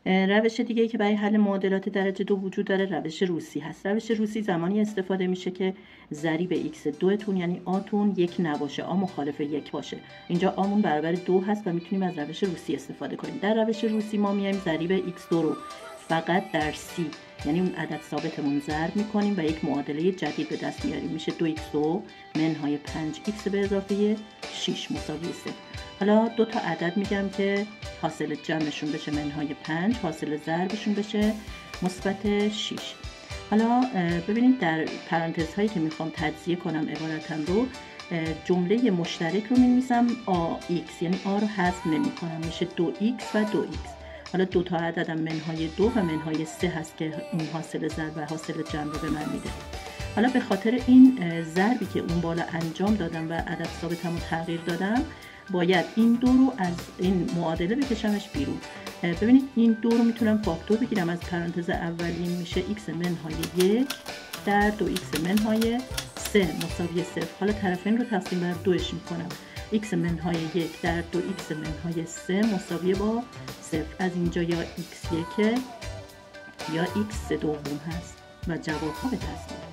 روش دیگه که برای حل معادلات درجه 2 وجود داره روش روسی هست. روش روسی زمانی استفاده میشه که ضریب x 2 تون یعنی آ تون 1 نباشه، آ مخالف 1 باشه. اینجا آمون برابر 2 هست و میتونیم از روش روسی استفاده کنیم. در روش روسی ما میایم ضریب x2 رو فقط در c یعنی اون عدد ثابتمون ضرب میکنیم و یک معادله جدید به دست میاریم. میشه 2x2 منهای 5x به اضافه 6 مساوی 0. حالا دو تا عدد میگم که حاصل جمعشون بشه منهای 5، حاصل ضربشون بشه مثبت 6. حالا ببینید در پرانتز هایی که میخوام تجزیه کنم عبارتم رو، جمله مشترک رو می‌نویسم ax یعنی a رو حذف نمی‌کنم، میشه 2x و 2x. حالا دو تا عددم منهای 2 و منهای 3 هست که این حاصل ضرب و حاصل جمع رو به من میده. حالا به خاطر این ضربی که اون بالا انجام دادم و عدد ثابتم رو تغییر دادم، باید این دو رو از این معادله بکشمش بیرون. ببینید این دو رو میتونم فاکتور بگیرم از پرانتز اولین، میشه x منهای 1 در 2x منهای 3 مساوی 0. حالا طرفین رو تقسیم بر 2 میکنم. x منهای 1 در 2x منهای 3 مساوی با 0. از اینجا یا x1 یا x دوم هست و جواب ها به دست میاد.